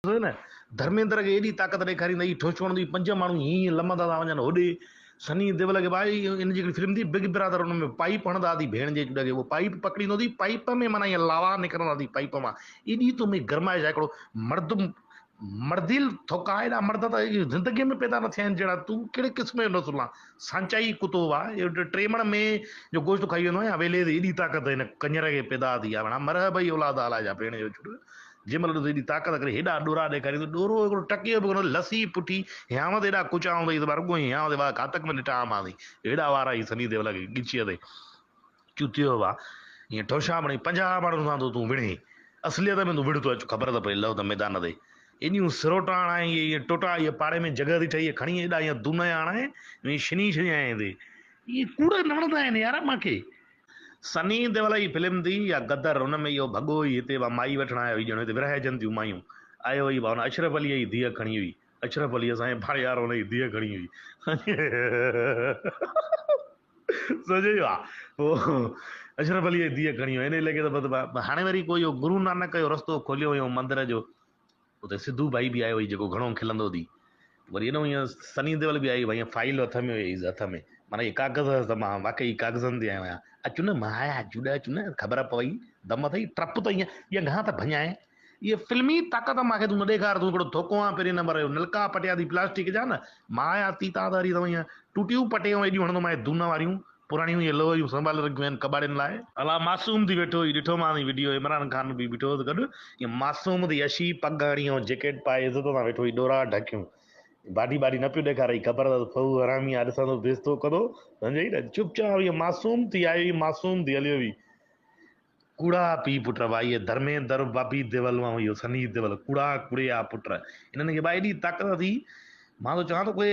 न धर्मेंद्र खे एॾी ताक़त ॾेखारींदा ठोचवण दी 5 माण्हू हीअं लमंदा था वञनि होॾे सनी देओल खे भाई इन जी फिल्म थी बिग ब्रदर हुन में पाइप हणंदा थी भेण जे चुॾ खे वो पाइप पकड़ींदो थी पाइप में माना ईअं लावा निकिरंदा थी पाइप मां एॾी तो में गरमाइश आहे हिकिड़ो मर्द मर्दिल थोका एॾा मर्द त ज़िंदगीअ में पैदा न थिया आहिनि जहिड़ा तूं कहिड़े क़िस्म जो नसुल आहे सांचाई कुतो आहे टेमण में जो गोश्त खाई वेंदो आहे वेले ते एॾी ताक़त हिन कंजर खे पैदा थी आहे माना मर भई औलाद आला जा भेण जो छुट जंहिं महिल एॾी ताक़त करे हेॾा ॾोरा ॾेखारींदो ॾोरो हिकिड़ो टके बि कोन लसी पुठी हियांव ते एॾा कुचा हूंदई त रुॻो हियांव ते घातक में ॾिठा मां थी हेॾा वारा ई सनी देओल खे गिचीअ ते चुतियो हुआ हीअं ठोशा बणी 50 माण्हुनि सां तूं विढ़े असलियत में तूं विढ़ थो अचु ख़बर त पई लव त मैदान ते एॾियूं सिरोटा हणाए इहे टोटा इहे पाड़े में जॻह थी ठही खणी एॾा ईअं दून हणाए ईअं छिनी छॾियां ते इहे कूड़ न वणंदा आहिनि यार मूंखे सनी देओल जी फिल्म थी या गदर हुन में इहो भॻो ई हिते माई वठण आयो हुई ॼण हिते विरहाइजनि थियूं मायूं आयो हुई हुन अशरफ अलीअ जी धीअ खणी हुई अशरफ अली असांजे भाड़े वारो हुनजी धीअ खणी हुई सोचियो आहे पोइ अशरफ अलीअ जी धीअ खणी हुई इन लॻे त हाणे वरी कोई इहो गुरू नानक जो रस्तो खोलियो हुयो मंदर जो उते सिद्धू भाई बि आयो हुई जेको घणो खिलंदो थी वरी एॾो हीअं सनी देओल बि आई भई फाइल हथ में हुई हथ में माना इहे कागज़ त मां वाक़ई कागज़नि ते आयो आहियां अचु न मां आया जुॾ अचु न ख़बर पई दम अथई टप त ईअं घणा त भञाए इहे फिल्मी ताक़त मूंखे तूं न ॾेखार तूं हिकिड़ो थोको आहे पहिरीं नंबर जो नलका पटिया थी प्लास्टिक जा न मां आया तीता तारी अथव ईअं टुटियूं पटियूं एॾियूं हणंदो मां दून वारियूं पुराणियूं इहे लोहियूं संभाले रखियूं आहिनि कबाड़ियुनि लाइ अला मासूम थी वेठो हुई ॾिठो मां वीडियो इमरान ख़ान बि बीठो हुओ गॾु ईअं मासूम थी अशी पग हणी ऐं जैकेट पाए इज़त सां वेठो हुई ॾोरा ढकियूं बाडी न पियो ॾेखारई ख़बर त फऊ हरामी आहे ॾिसंदो बेइज़तो कंदो सम्झई न चुपचाप इहो मासूम थी आई हुई मासूम थी हलियो हुई कूड़ा पी पुट भाई इहे धर्मेंद्र बॉबी देओल ऐं इहो सनी देओल कूड़ा कुड़िया पुट इन्हनि खे भाई एॾी ताक़त थी मां त चवां थो कोई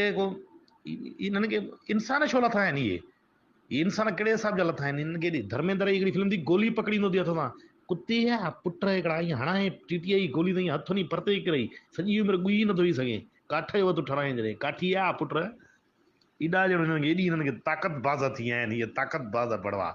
इन्हनि खे इंसान छो लथा आहिनि इहे इंसान कहिड़े हिसाब जा लथा आहिनि इन्हनि खे धर्मेंद्र जी हिकिड़ी फिल्म थी गोली पकड़ींदो थी हथ सां कुते जा पुट हिकिड़ा ईअं हणाए टीटीअ जी गोली त हथ नी परते ई करे सॼी उमिरि ॻुई न थो सघे काठ जो वधु ठराए जॾहिं काठी आहे पुट एॾा ॼण हिननि खे एॾी हिननि खे ताक़त बाज़ थी विया आहिनि इहे ताक़त बाज़ बड़वा